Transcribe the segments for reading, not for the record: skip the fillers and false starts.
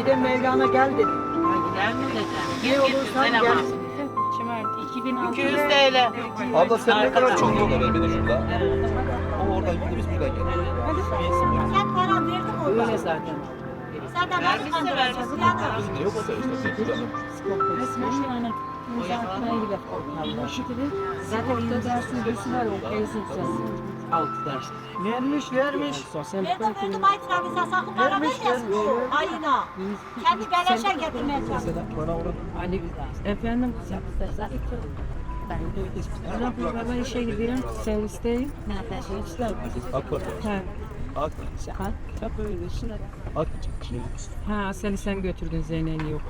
Bir de Mevlana gel dedi. Gider mi Ne dedi? olursan Güzel gel. ama. Kim verdi? 2006. 200 TL. Abla sen ne kadar Arkada. çok yola vermedin şurada. O oradan gitti biz buradan geldik. Sen para verdin orada. Öyle zaten. Sen de beni Vermişse kandıracaksın. vermişse. Yok o da işte. Zaten ilk dersin gözü var, okuyorsun sen. 6 ders. Vermiş. Sosyal Ben de verdim ay trafiğe sakın para vermesin. Ayına. Kendi beleşe getirmeye çalışsın. Ali Güzel. Efendim, ben işe gidiyorum, servisteyim. AK Parti. Ha, AK. çok öyle işler. AK. Ha, sen götürdün Zeynep'i yok.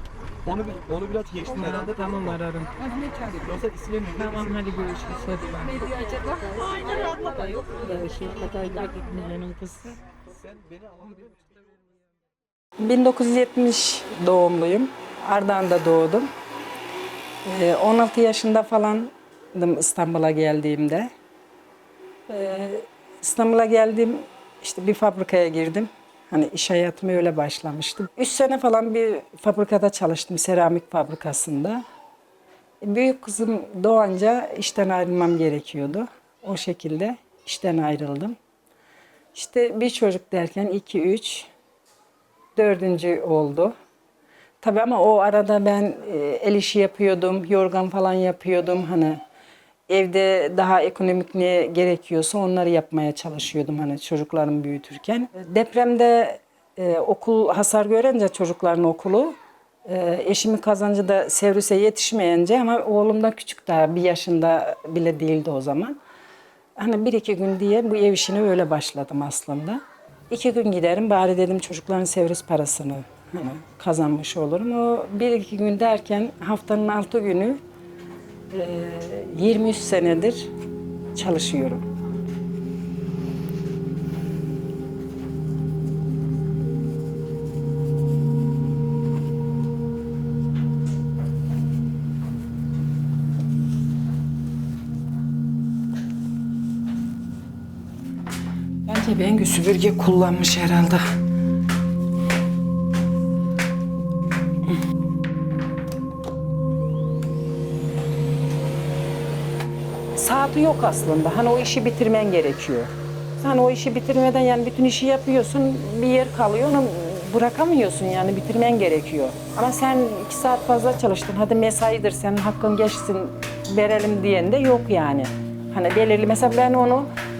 Onu biraz geçtin herhalde. Tamam ararım. Yoksa isimlerini Tamam hadi görüşürüz. Hadi. Şey, Hatay'da gitmeyenin kız. sen beni alabilir misin? 1970 doğumluyum. Ardahan'da doğdum. 16 yaşında falandım İstanbul'a geldiğimde. İstanbul'a geldim, işte bir fabrikaya girdim. Hani iş hayatıma öyle başlamıştım. 3 sene falan bir fabrikada çalıştım, seramik fabrikasında. Büyük kızım doğunca işten ayrılmam gerekiyordu. O şekilde işten ayrıldım. İşte bir çocuk derken 2, 3, 4. oldu. Tabii ama o arada ben el işi yapıyordum, yorgan falan yapıyordum. Hani evde daha ekonomik ne gerekiyorsa onları yapmaya çalışıyordum hani çocuklarımı büyütürken. Depremde okul hasar görünce çocukların okulu, eşimin kazancı da servise yetişmeyince ama oğlum da küçük daha 1 yaşında bile değildi o zaman. Hani 1-2 gün diye bu ev işine öyle başladım aslında. 2 gün giderim bari dedim çocukların servis parasını hani kazanmış olurum. O 1-2 gün derken haftanın 6 günü 23 senedir çalışıyorum. Bence Bengü süpürge kullanmış herhalde. Saati yok aslında. Hani o işi bitirmen gerekiyor. Sen o işi bitirmeden yani bütün işi yapıyorsun, bir yer kalıyor, onu bırakamıyorsun yani bitirmen gerekiyor. Ama sen 2 saat fazla çalıştın, hadi mesaidir senin hakkın geçsin verelim diyen de yok yani. Hani belirli, mesela ben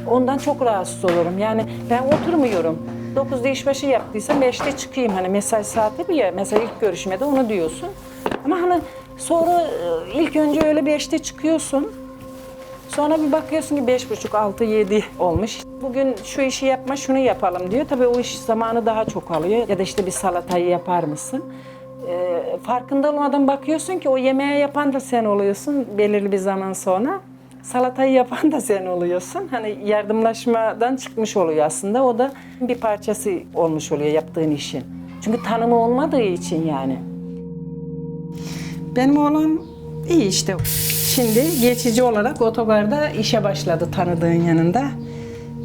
ondan çok rahatsız olurum. Yani ben oturmuyorum. 9'da işbaşı yaptıysam 5'te çıkayım. Hani mesai saati bir ya, mesela ilk görüşmede onu diyorsun. Ama hani sonra ilk önce öyle 5'te çıkıyorsun. Sonra bir bakıyorsun ki 5.30, 6, 7 olmuş. Bugün şu işi yapma, şunu yapalım diyor. Tabii o iş zamanı daha çok alıyor. Ya da işte bir salatayı yapar mısın? Farkında olmadan bakıyorsun ki o yemeği yapan da sen oluyorsun belirli bir zaman sonra. Salatayı yapan da sen oluyorsun. Hani yardımlaşmadan çıkmış oluyor aslında. O da bir parçası olmuş oluyor yaptığın işin. Çünkü tanımı olmadığı için yani. Benim oğlum iyi işte. Şimdi geçici olarak otogarda işe başladı tanıdığın yanında.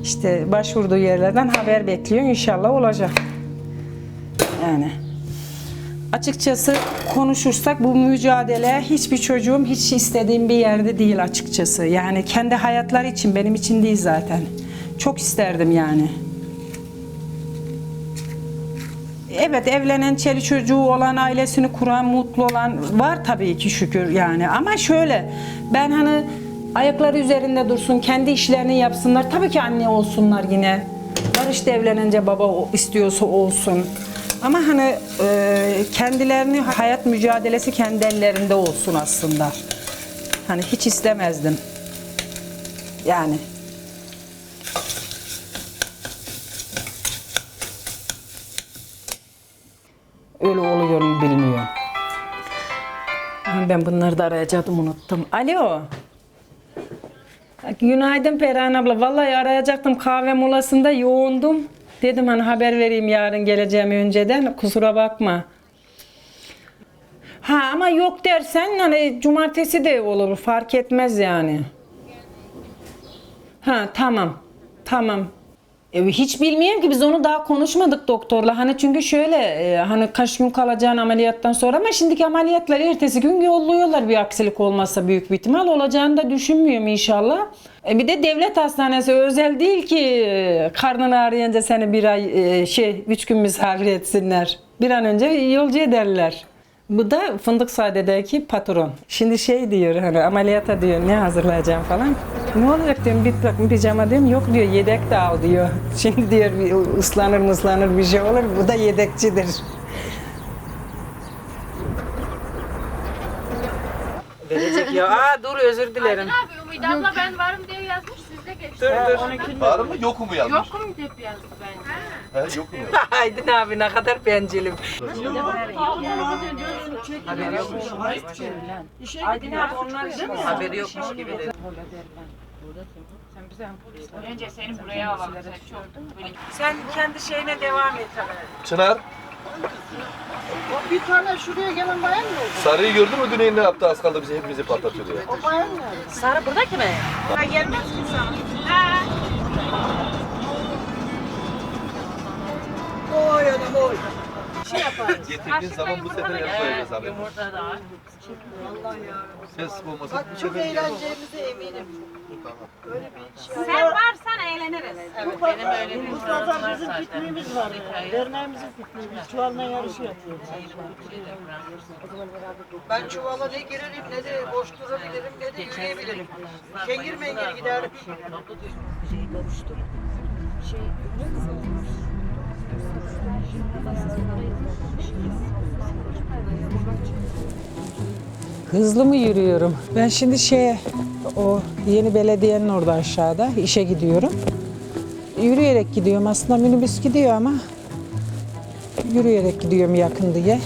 İşte başvurduğu yerlerden haber bekliyor. İnşallah olacak. Yani açıkçası konuşursak bu mücadele hiçbir çocuğum hiç istediğim bir yerde değil açıkçası. Yani kendi hayatları için, benim için değil zaten. Çok isterdim yani. Evet, evlenen, çeli çocuğu olan, ailesini kuran, mutlu olan var tabii ki şükür yani. Ama şöyle, ben hani ayakları üzerinde dursun, kendi işlerini yapsınlar. Tabii ki anne olsunlar yine. Var işte evlenince baba istiyorsa olsun. Ama hani kendilerini, hayat mücadelesi kendi ellerinde olsun aslında. Hani hiç istemezdim. Yani. Öyle oluyor mu bilmiyorum. Ben bunları da arayacaktım, unuttum. Alo. Günaydın Perihan abla. Vallahi arayacaktım, kahve molasında yoğundum. Dedim hani haber vereyim yarın geleceğim önceden. Kusura bakma. Ha ama yok dersen hani cumartesi de olur, fark etmez yani. Ha tamam. Tamam. Hiç bilmiyorum ki biz onu daha konuşmadık doktorla. Hani çünkü şöyle hani kaç gün kalacağın ameliyattan sonra ama şimdiki ameliyatları ertesi gün yolluyorlar bir aksilik olmazsa büyük bir ihtimal olacağını da düşünmüyorum inşallah. Bir de devlet hastanesi özel değil ki karnını ağrıyınca seni bir ay 3 gün misafir etsinler. Bir an önce yolcu ederler. Bu da Fındıkzade'deki patron. Şimdi şey diyor hani ameliyata diyor ne hazırlayacağım falan. Ne olacak diyorum bir takım pijama diyorum. Yok diyor yedek de al diyor. Şimdi diyor bir ıslanır bir şey olur. Bu da yedekçidir. Verecek ya. Dur özür dilerim. Abi Ümit abla ben varım diye yazmış sizde geçti. Dur. Var mı yok mu yazmış? Yokum hep yazdı bence. He yok mu? Aydın abi ne kadar bencilim. Haberi yokmuş. Aydın abi onlar değil mi? Haberi yokmuş gibi dedi. Önce seni buraya alalım. Sen çok böyle Sen kendi şeyine devam et. Çınar, O bir tane şuraya gelen bayan mı oldu? Sarı'yı gördün mü Güney'in ne yaptı? Az kaldı bizi hepimizi patlatıyor ya. O bayan mı? Sarı buradaki mi? gelmez ki sana. Ha. Oy anam oy. Getirdiğin zaman bu sefer yapmayacağız abi. Yumurta da var. Ses olmasa Bak bu çok sefer eğleneceğimize eminim. Öyle bir şey. Sen varsan eğleniriz. Benim öyle bir Bu sorunum pazar var bizim zaten. pikniğimiz var. Derneğimizin pikniği. Biz çuvalma yarışı yapıyoruz. Ben çuvala ne girerim ne de boş durabilirim ne de yürüyebilirim. Kengir mengir giderim. Hızlı mı yürüyorum? Ben şimdi o yeni belediyenin orada aşağıda işe gidiyorum. Yürüyerek gidiyorum. Aslında minibüs gidiyor ama yürüyerek gidiyorum yakın diye.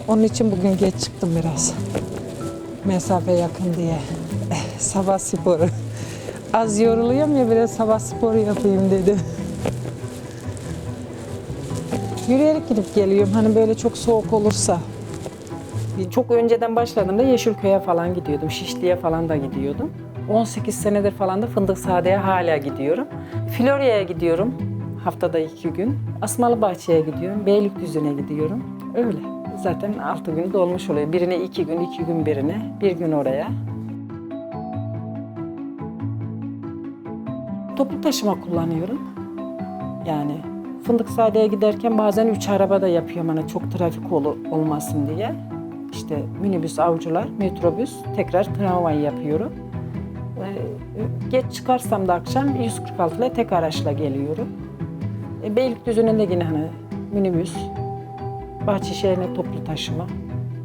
Onun için bugün geç çıktım biraz. Mesafe yakın diye. Sabah sporu. Az yoruluyorum ya biraz sabah sporu yapayım dedim. Yürüyerek gidip geliyorum. Hani böyle çok soğuk olursa. Çok önceden başladığımda Yeşilköy'e falan gidiyordum. Şişli'ye falan da gidiyordum. 18 senedir falan da Fındıkzade'ye hala gidiyorum. Florya'ya gidiyorum haftada 2 gün. Asmalıbahçe'ye gidiyorum. Beylikdüzü'ne gidiyorum. Öyle. Zaten 6 gün dolmuş oluyor. Birine 2 gün, 2 gün birine, 1 gün oraya. Toplu taşıma kullanıyorum. Yani Fındıkzade'ye giderken bazen 3 araba da yapıyorum hani çok trafik olmasın diye. İşte minibüs, avcılar, metrobüs, tekrar tramvay yapıyorum. Geç çıkarsam da akşam 146 ile tek araçla geliyorum. Beylikdüzü'nün de yine hani minibüs, Bahçeşehir'ine toplu taşıma.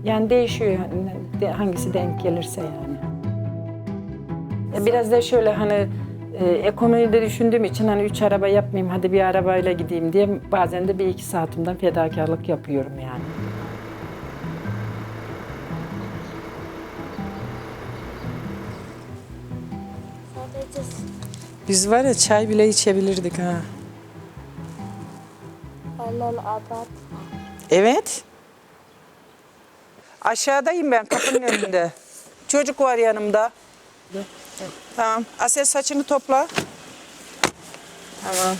Yani değişiyor yani, hangisi denk gelirse yani. Biraz da şöyle hani ekonomiyi de düşündüğüm için hani 3 araba yapmayayım hadi bir arabayla gideyim diye bazen de 1-2 saatimden fedakarlık yapıyorum yani. Biz var ya çay bile içebilirdik ha. Allah abart. Evet. Aşağıdayım ben kapının önünde. Çocuk var yanımda. Tamam. Asel saçını topla. Tamam.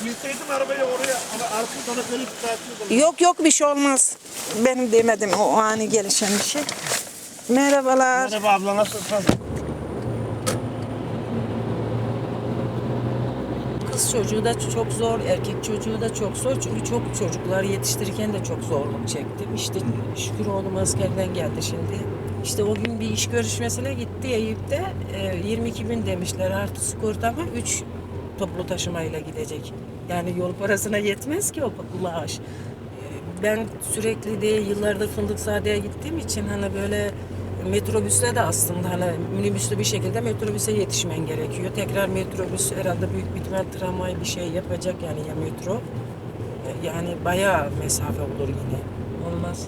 Bilseydim arabayı oraya ama arka sana böyle tutartıyordum. Yok bir şey olmaz. Benim demedim o ani gelişen bir şey. Merhabalar. Merhaba abla nasılsın? Kız çocuğu da çok zor, erkek çocuğu da çok zor. Çünkü çok çocuklar yetiştirirken de çok zorluk çektim. İşte şükür oğlum askerden geldi şimdi. İşte o gün bir iş görüşmesine gitti Eyüp'te. 22 bin demişler artı sigorta ama 3 toplu taşımayla gidecek. Yani yol parasına yetmez ki o maaş. Ben sürekli de yıllardır Fındıkzade'ye gittiğim için hani böyle metrobüsle de aslında hani minibüsle bir şekilde metrobüse yetişmen gerekiyor. Tekrar metrobüs herhalde büyük bir ihtimal tramvay bir şey yapacak yani ya metro. Yani bayağı mesafe olur yine. Olmaz.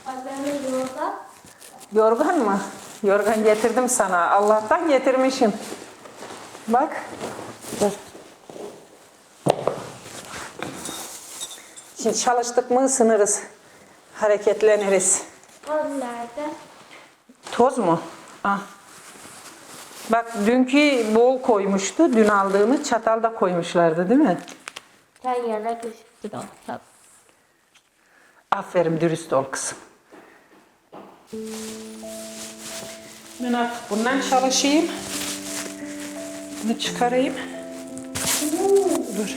Annemin yolda Yorgan mı? Yorgan getirdim sana. Allah'tan getirmişim. Bak. Dur. Şimdi çalıştık mı ısınırız. Hareketleniriz. Toz nerede? Toz mu? Ah. Bak dünkü bol koymuştu. Dün aldığımız çatalda koymuşlardı değil mi? Sen yana düştün o. Aferin, dürüst ol kızım. Ben artık bundan çalışayım. Bunu çıkarayım. Dur.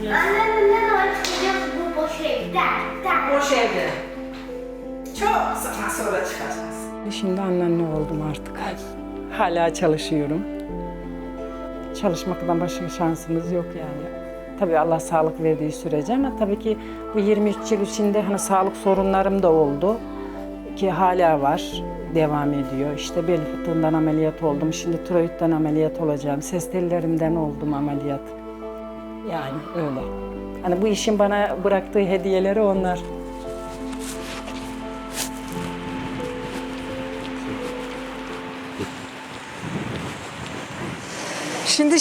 Annemden açacağız bu boş evde. Boş evde. Çok sonra çıkacağız. Şimdi anneanne oldum artık. Hala çalışıyorum. Çalışmaktan başka şansımız yok yani. Tabii Allah sağlık verdiği sürece ama tabii ki bu 23 yıl içinde hani sağlık sorunlarım da oldu. Ki hala var, devam ediyor. İşte bel fıtığından ameliyat oldum. Şimdi tiroidden ameliyat olacağım. Ses tellerimden oldum ameliyat. Yani öyle. Hani bu işin bana bıraktığı hediyeleri onlar. Şimdi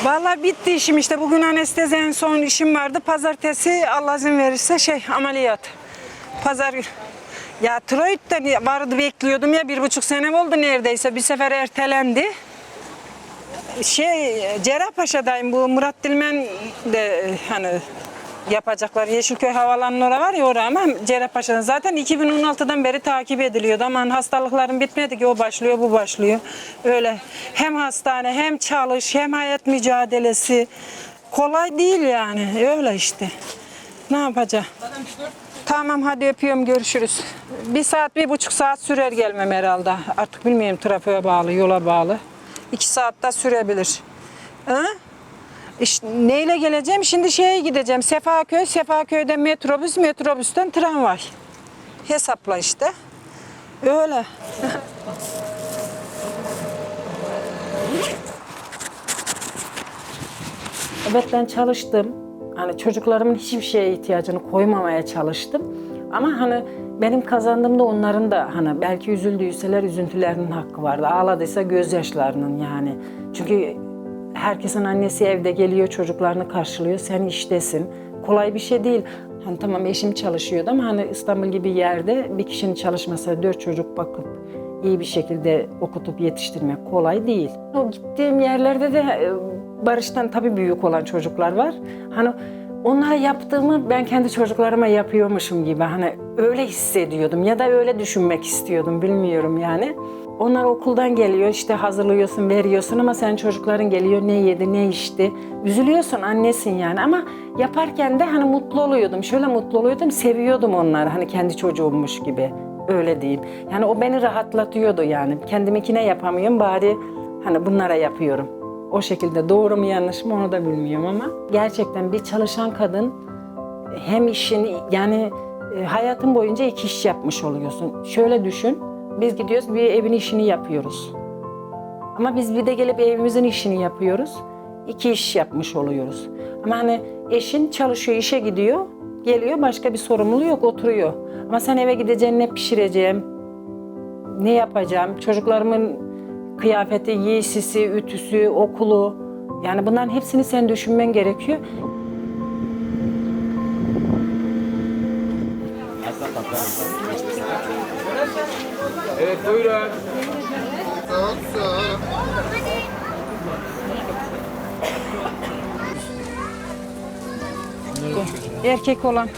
vallahi bitti işim işte. Bugün anestezi en son işim vardı. Pazartesi Allah izin verirse ameliyat. Pazar ya tiroidden vardı bekliyordum ya 1,5 sene oldu neredeyse. Bir sefer ertelendi. Cerrahpaşa'dayım, bu Murat Dilmen de hani yapacaklar. Yeşilköy Havaalanı'nın orası var ya orası ama Cerrahpaşa'dan zaten 2016'dan beri takip ediliyordu. Aman hastalıkların bitmedi ki o başlıyor bu başlıyor. Öyle hem hastane hem çalış hem hayat mücadelesi kolay değil yani öyle işte. Ne yapacağım? Tamam hadi öpüyorum görüşürüz. 1 saat 1,5 saat sürer gelmem herhalde. Artık bilmiyorum trafiğe bağlı yola bağlı. 2 saatte sürebilir. Ha? İşte neyle geleceğim? Şimdi gideceğim. Sefaköy'den metrobüsten tramvay. Hesapla işte. Öyle. Evet ben çalıştım. Hani çocuklarımın hiçbir şeye ihtiyacını koymamaya çalıştım. Ama hani benim kazandığımda onların da hani belki üzüldüyseler üzüntülerinin hakkı vardı. Ağladıysa gözyaşlarının yani. Çünkü herkesin annesi evde geliyor, çocuklarını karşılıyor. Sen iştesin. Kolay bir şey değil. Hani tamam eşim çalışıyordu ama hani İstanbul gibi yerde bir kişinin çalışmasa 4 çocuk bakıp iyi bir şekilde okutup yetiştirmek kolay değil. O gittiğim yerlerde de Barış'tan tabii büyük olan çocuklar var. Hani onlara yaptığımı ben kendi çocuklarıma yapıyormuşum gibi hani öyle hissediyordum ya da öyle düşünmek istiyordum bilmiyorum yani. Onlar okuldan geliyor işte hazırlıyorsun veriyorsun ama sen çocukların geliyor ne yedi ne içti. Üzülüyorsun annesin yani ama yaparken de hani mutlu oluyordum. Şöyle mutlu oluyordum seviyordum onları hani kendi çocuğummuş gibi öyle diyeyim. Yani o beni rahatlatıyordu yani kendiminkine yapamıyorum bari hani bunlara yapıyorum. O şekilde doğru mu yanlış mı onu da bilmiyorum ama gerçekten bir çalışan kadın hem işini yani hayatın boyunca 2 iş yapmış oluyorsun. Şöyle düşün, biz gidiyoruz bir evin işini yapıyoruz. Ama biz bir de gelip evimizin işini yapıyoruz. 2 iş yapmış oluyoruz. Ama hani eşin çalışıyor, işe gidiyor, geliyor başka bir sorumluluğu yok, oturuyor. Ama sen eve gideceksin, ne pişireceğim, ne yapacağım, çocuklarımın kıyafeti, giysisi, ütüsü, okulu. Yani bunların hepsini sen düşünmen gerekiyor. Evet buyurun. Erkek olan.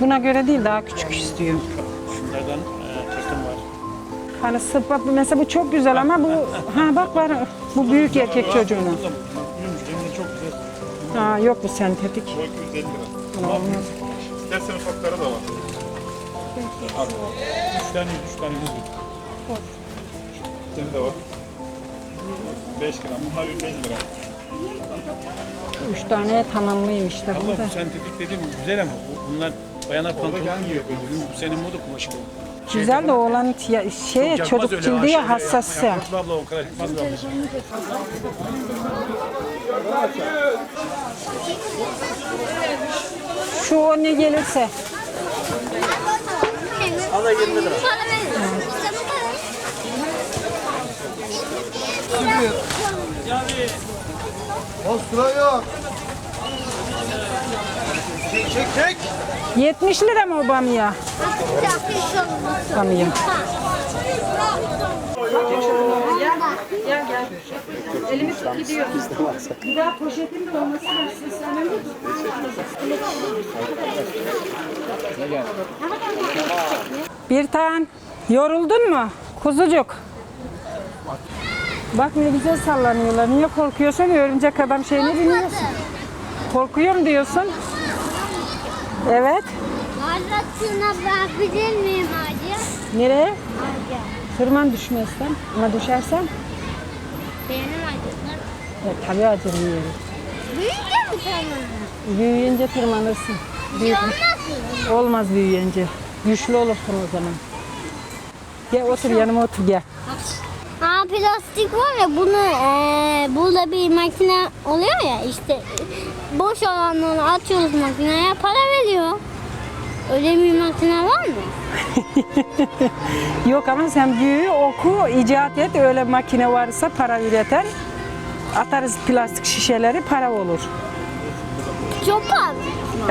Buna göre değil, daha küçük istiyorum. Şunlardan takım var. Hani bak mesela bu çok güzel ama bu bak var bu büyük erkek çocuğuna. Rengi çok güzel. Ha yok bu sentetik. Bu 250 lira. Buna olmaz. İstersen ufakları da var. Al. 3 tane 100 lira. Senin de var. 5 gram. Bunlar 150 lira. Üç tane tamamlıyım işte Ama burada. bu sentetik dediğim güzel ama bunlar bayanlar pantolon giyiyor. Bu senin moda kumaşı bu. Güzel de oğlan şeye Çok çocuk yakmaz öyle, cildiye aşırı hassas ya. yakmaz abla o kadar yakmaz abla. Şu o ne gelirse. Allah 20 lira. O sıra yok. Çek çek çek. 70 lira mı o bamya? Bamya. Elimi tut gidiyor. Bir daha poşetin de olması lazım. Bir tane. Yoruldun mu? Kuzucuk. Bak ne güzel sallanıyorlar. Niye korkuyorsun? Örümcek adam şeyini bilmiyorsun. Korkuyorum diyorsun. Evet. Mağazasına bakabilir miyim hacı? Nereye? Hacı. Tırman düşmezsen. Ama düşersen. Benim hacılar. Tabii acır yiyelim. Büyüyünce mi tamam? Büyüyünce tırmanırsın. Olmaz mı? Olmaz büyüyünce. Güçlü olursun o zaman. Gel otur yanıma otur gel. Aa, plastik var ya bunu burada bir makine oluyor ya işte boş olanları atıyoruz makineye para veriyor. Öyle bir makine var mı? Yok ama sen büyü, oku, icat et. Öyle makine varsa para üreten. Atarız plastik şişeleri para olur. Çok az.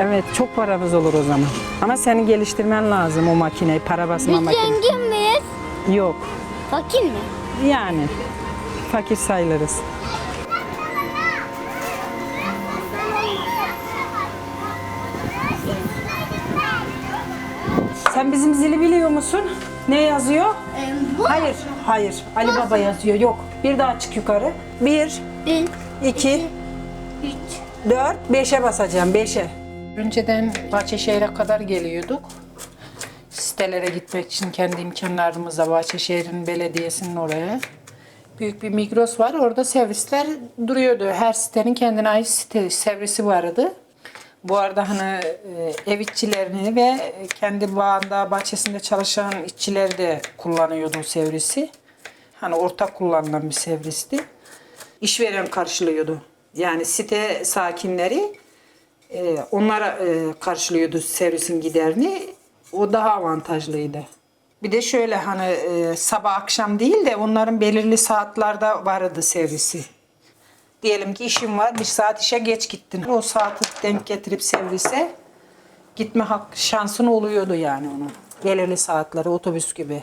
Evet çok paramız olur o zaman. Ama senin geliştirmen lazım o makineyi, para basma Biz makinesi. zengin miyiz? Yok Fakir mi? yani fakir sayılırız. Sen bizim zili biliyor musun? Ne yazıyor? Hayır, hayır. Ali Baba yazıyor. Yok. Bir daha çık yukarı. 1, 1, 2, 3. 4, 5'e basacağım. 5'e. Önceden Bahçeşehir'e kadar geliyorduk. Sitelere gitmek için kendi imkanlarımızla Bahçeşehir'in belediyesinin oraya. Büyük bir Migros var. Orada servisler duruyordu. Her sitenin kendine ait site servisi vardı. Bu arada hani ev işçilerini ve kendi bağında, bahçesinde çalışan işçileri de kullanıyordu o servisi. Hani ortak kullanılan bir servisti. İşveren karşılıyordu. Yani site sakinleri onlara karşılıyordu servisin giderini. O daha avantajlıydı. Bir de şöyle hani sabah akşam değil de onların belirli saatlerde vardı servisi. Diyelim ki işin var, bir saat işe geç gittin. O saati denk getirip servise gitme şansın oluyordu yani onun. Belirli saatleri otobüs gibi.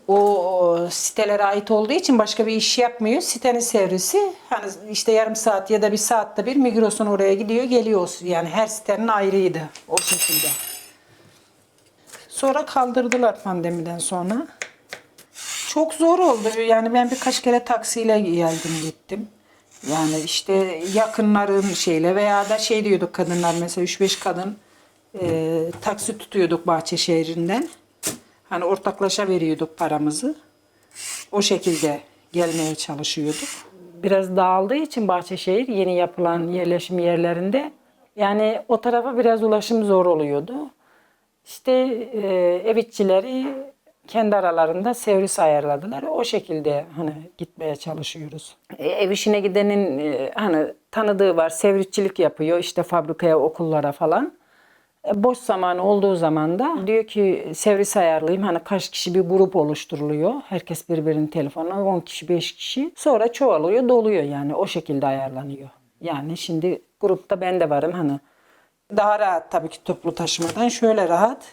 O sitelere ait olduğu için başka bir iş yapmıyor. Sitenin servisi hani işte yarım saat ya da bir saatte bir Migros'un oraya gidiyor geliyor. Yani her sitenin ayrıydı o şekilde. Sonra kaldırdılar pandemiden sonra. Çok zor oldu. Yani ben birkaç kere taksiyle geldim gittim. Yani işte yakınların şeyle veya da şey diyorduk kadınlar mesela 3-5 kadın taksi tutuyorduk Bahçeşehir'inden. Hani ortaklaşa veriyorduk paramızı. O şekilde gelmeye çalışıyorduk. Biraz dağıldığı için Bahçeşehir yeni yapılan yerleşim yerlerinde yani o tarafa biraz ulaşım zor oluyordu. İşte ev işçileri kendi aralarında servis ayarladılar. O şekilde hani gitmeye çalışıyoruz. Ev işine gidenin hani tanıdığı var, servisçilik yapıyor işte fabrikaya, okullara falan. Boş zamanı olduğu zaman da diyor ki servis ayarlayayım. Hani kaç kişi bir grup oluşturuluyor. Herkes birbirinin telefonuna 10 kişi 5 kişi. Sonra çoğalıyor doluyor yani o şekilde ayarlanıyor. Yani şimdi grupta ben de varım hani. Daha rahat tabii ki toplu taşımadan şöyle rahat.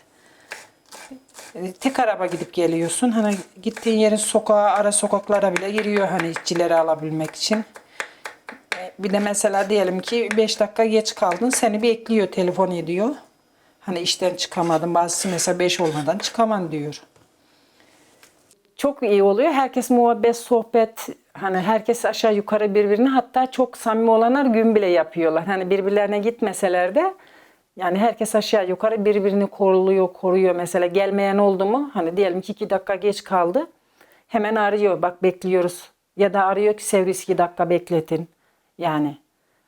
Tek araba gidip geliyorsun. Hani gittiğin yerin sokağa, ara sokaklara bile giriyor hani işçileri alabilmek için. Bir de mesela diyelim ki 5 dakika geç kaldın. Seni bekliyor, telefon ediyor. Hani işten çıkamadın. Bazısı mesela 5 olmadan çıkamam diyor. Çok iyi oluyor. Herkes muhabbet, sohbet. Hani herkes aşağı yukarı birbirini hatta çok samimi olanlar gün bile yapıyorlar. Hani birbirlerine gitmeseler de yani herkes aşağı yukarı birbirini koruyor. Mesela gelmeyen oldu mu? Hani diyelim ki 2 dakika geç kaldı. Hemen arıyor. Bak bekliyoruz. Ya da arıyor ki servis 2 dakika bekletin. Yani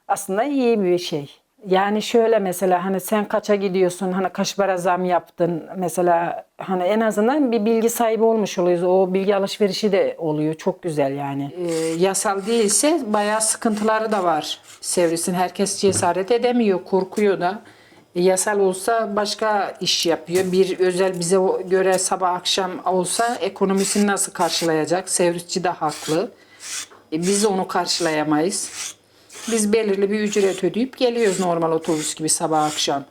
aslında iyi bir şey. Yani şöyle mesela hani sen kaça gidiyorsun, hani kaç para zam yaptın mesela, hani en azından bir bilgi sahibi olmuş oluyoruz. O bilgi alışverişi de oluyor. Çok güzel yani. Yasal değilse bayağı sıkıntıları da var. Servisin herkes cesaret edemiyor, korkuyor da. Yasal olsa başka iş yapıyor. Bir özel bize göre sabah akşam olsa ekonomisini nasıl karşılayacak? Servisçi de haklı. Biz onu karşılayamayız. Biz belirli bir ücret ödeyip geliyoruz normal otobüs gibi sabah akşam.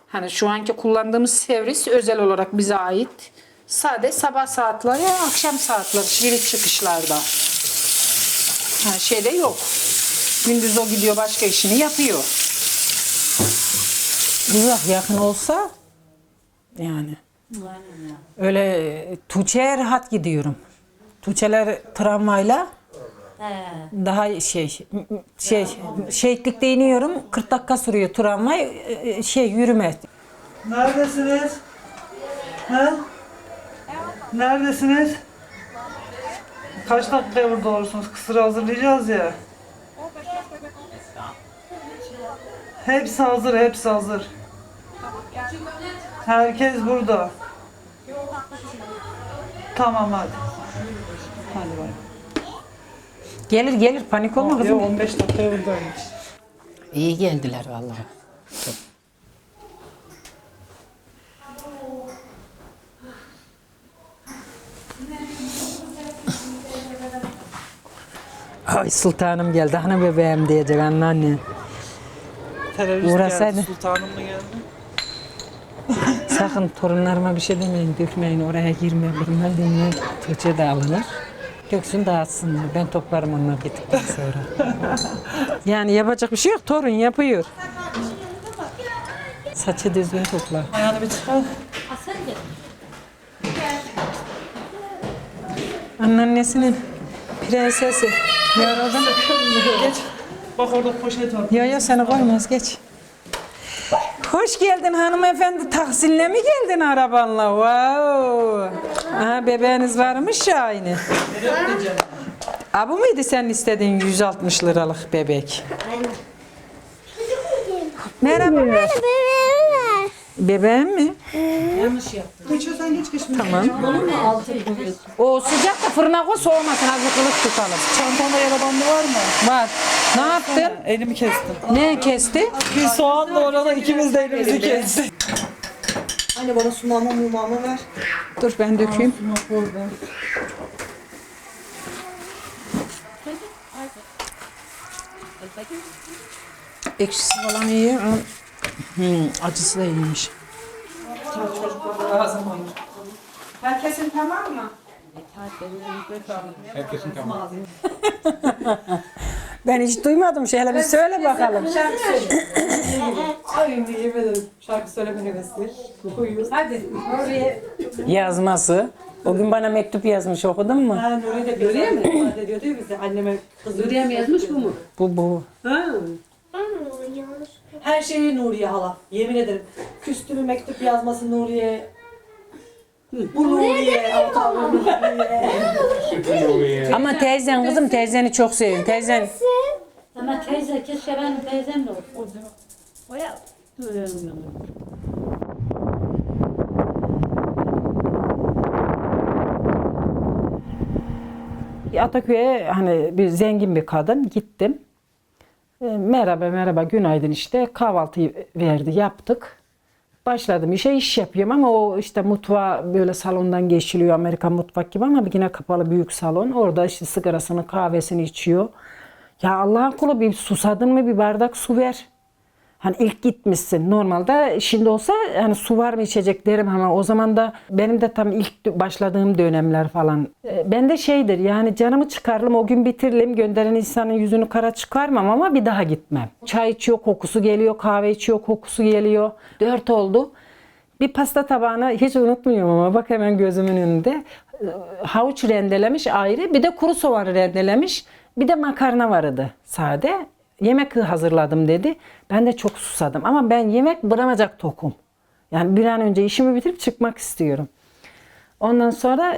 Hani şu anki kullandığımız servis özel olarak bize ait. Sadece sabah saatleri, akşam saatleri, giriş çıkışlarda. Şeyde yok. Gündüz o gidiyor başka işini yapıyor. Uzak yakın olsa yani. Öyle Tuğçe'ye rahat gidiyorum. Tuğçeler tramvayla daha şehitlikte iniyorum. 40 dakika sürüyor tramvay yürüme. Neredesiniz? He? Neredesiniz? Kaç dakikaya burada olursunuz? Kısırı hazırlayacağız ya. Hepsi hazır, hepsi hazır. Herkes burada. Tamam hadi. Hadi bay. Gelir panik olma kızım. 15 dakikaya buradayım. İyi geldiler vallahi. Ay sultanım geldi, hani bebeğim diyecek anneanne. Terörist Uğrasaydı. geldi, sultanım mı geldi? Sakın torunlarıma bir şey demeyin, dökmeyin, oraya girme, bilmem dinle. Tuğçe de alınır. Döksün dağıtsınlar, ben toplarım onlar gittikten sonra. Yani yapacak bir şey yok, torun yapıyor. Saçı düzgün topla. Ayağını bir çıkar. Anneannesinin prensesi. Yaradan geç. Bak orada poşet var. Ya seni koymaz, geç. Hoş geldin hanımefendi. Tahsinle mi geldin arabanla? Wow. Aha, bebeğiniz varmış ya aynı. Bu muydu senin istediğin 160 liralık bebek? Merhaba. Bebeğim mi? Geçiyorsan geç geçme. Tamam. O sıcak da fırına koy, soğumasın, azıcık ılık tutalım. Çantanda yara bandı var mı? Var. Ne yaptın? Elimi kestim. Ne kesti? Bir soğanla orada ikimiz de elimizi kestik. Anne bana sumamı ver. Dur ben dökeyim. Ekşisi falan iyi ama acısı da iyiymiş. Herkesin tamam mı? Herkesin tamam. Ben hiç duymadım. Şöyle bir söyle bakalım. Ay yemin ederim. Şarkı söyleme hevesli. Hadi. Yazması. O gün bana mektup yazmış, okudun mu? Ha Nuri de Nuriye mi? Nuriye diyordu ya bize anneme kızı. Nuriye mi yazmış bu mu? Bu. Ha. Her şeyi Nuriye hala. Yemin ederim. Küstümü mektup yazması Nuriye. Bu Nuriye. Nuriye. Ama teyzen kızım, teyzeni çok seviyorum. Teyzen Ama teyze keşke benim teyzem de olsun. O ya. Ataköy'e hani bir zengin bir kadın, gittim. Merhaba günaydın, işte kahvaltıyı verdi, yaptık. Başladım işe, iş yapıyorum ama o işte mutfağı böyle salondan geçiliyor, Amerikan mutfak gibi ama yine kapalı büyük salon. Orada işte sigarasını kahvesini içiyor. Ya Allah'ın kulu, bir susadın mı, bir bardak su ver. Hani ilk gitmişsin. Normalde şimdi olsa hani su var mı içecek derim ama o zaman da benim de tam ilk başladığım dönemler falan. Ben de şeydir yani, canımı çıkarırım o gün, bitiririm, gönderen insanın yüzünü kara çıkarmam ama bir daha gitmem. Çay içiyor kokusu geliyor, kahve içiyor kokusu geliyor. 4 oldu. Bir pasta tabağına hiç unutmuyorum ama bak hemen gözümün önünde. Havuç rendelemiş ayrı, bir de kuru soğan rendelemiş, bir de makarna vardı sade. Yemek hazırladım dedi. Ben de çok susadım ama ben yemek bırakacak tokum. Yani bir an önce işimi bitirip çıkmak istiyorum. Ondan sonra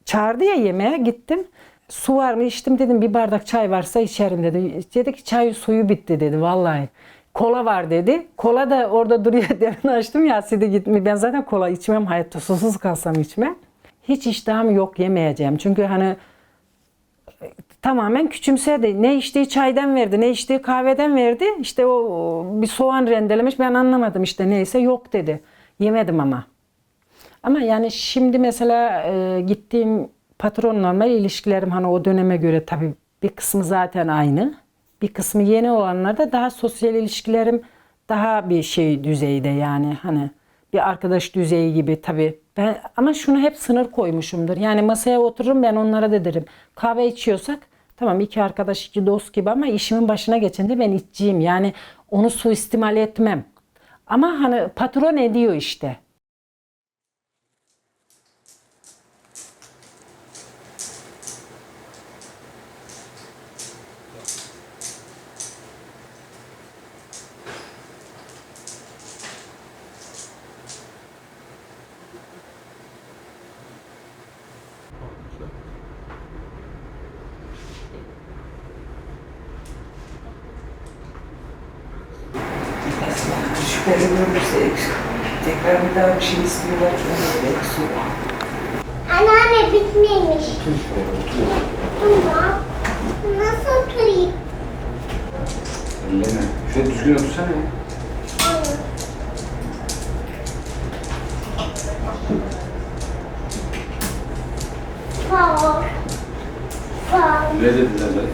Çağırdı ya yemeğe, gittim. Su var mı içtim, dedim bir bardak çay varsa içerim dedi. Dedi ki çay suyu bitti dedi vallahi. Kola var dedi. Kola da orada duruyor, demin açtım ya, asidi gitmiş. Ben zaten kola içmem hayatta, susuz kalsam içmem. Hiç iştahım yok, yemeyeceğim. Çünkü hani tamamen küçümsedi. Ne içtiği çaydan verdi, ne içtiği kahveden verdi. İşte o bir soğan rendelemiş, ben anlamadım işte, neyse yok dedi. Yemedim ama. Ama yani şimdi mesela gittiğim patronlarla ilişkilerim hani o döneme göre tabii bir kısmı zaten aynı. Bir kısmı yeni olanlarda daha sosyal ilişkilerim daha bir şey düzeyde, yani hani bir arkadaş düzeyi gibi tabii. Ben ama şunu hep sınır koymuşumdur. Yani masaya otururum, ben onlara da derim. Kahve içiyorsak tamam, iki arkadaş, iki dost gibi, ama işimin başına geçende ben içeceğim. Yani onu suistimal etmem. Ama hani patron ediyor işte. Şüpheli görürse tekrar bir daha bir şey istiyorlar ki onu bekliyor. Anneanne bitmemiş. Tamam. Nasıl oturayım? Elleme. Şöyle düzgün otursana ya. Sağ ol. Sağ ol. Ne dediler lan?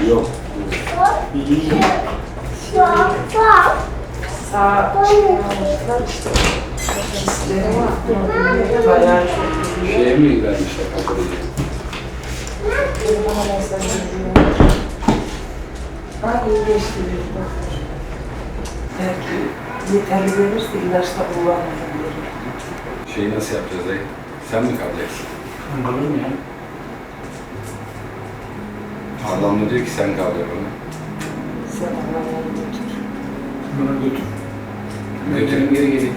Yok. Sağ bayağı Şeye mi vermişler patolojiye? iyi geçti. Belki yeterli verirse ilaçta kullanmayabilir. Şeyi nasıl yapacağız dayı? Sen mi kalacaksın? Anladın mı ya? Adam da diyor ki sen kal diyor bana. Sen Allah'a götür. Bana götür. Götürün geri gelin.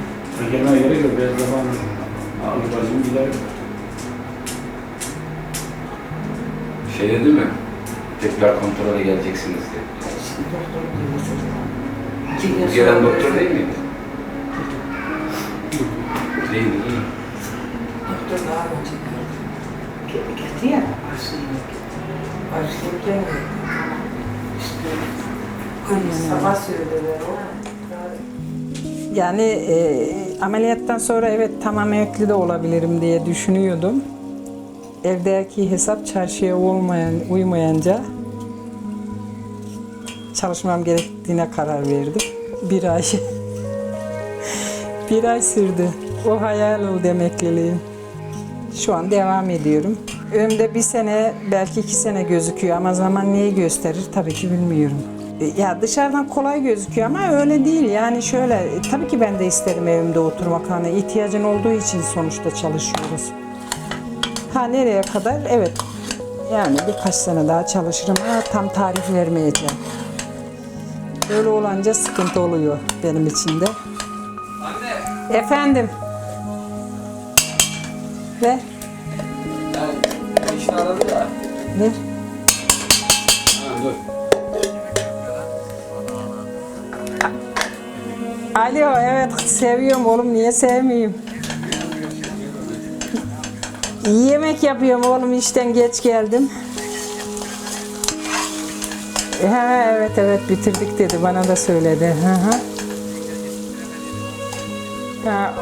Gelmeye gerek yok. Biraz zaman alır bacım gider. Şey dedi mi? Tekrar kontrole geleceksiniz diye. Şimdi doktor gelirse. Bu gelen doktor değil miydi? Değildi değil mi? Doktor daha önce geldi ya. Başlayıp işte sabah söylediler o. Yani ameliyattan sonra evet tamam emekli de olabilirim diye düşünüyordum. Evdeki hesap çarşıya uymayınca çalışmam gerektiğine karar verdim. Bir ay. Bir ay sürdü. O hayal oldu emekliliğim. Şu an devam ediyorum. Önümde 1 sene, belki 2 sene gözüküyor ama zaman neyi gösterir tabii ki bilmiyorum. Ya dışarıdan kolay gözüküyor ama öyle değil. Yani şöyle, tabii ki ben de isterim evimde oturmak. Hani ihtiyacın olduğu için sonuçta çalışıyoruz. Ha nereye kadar? Evet. Yani birkaç sene daha çalışırım ama tam tarih vermeyeceğim. Böyle olunca sıkıntı oluyor benim için de. Anne. Efendim. Ver. Yani işte aradı da. Ver. Ha dur. Alo, evet seviyorum oğlum, niye sevmeyeyim? İyi yemek yapıyorum oğlum, işten geç geldim. Ha, evet bitirdik dedi, bana da söyledi. Ha.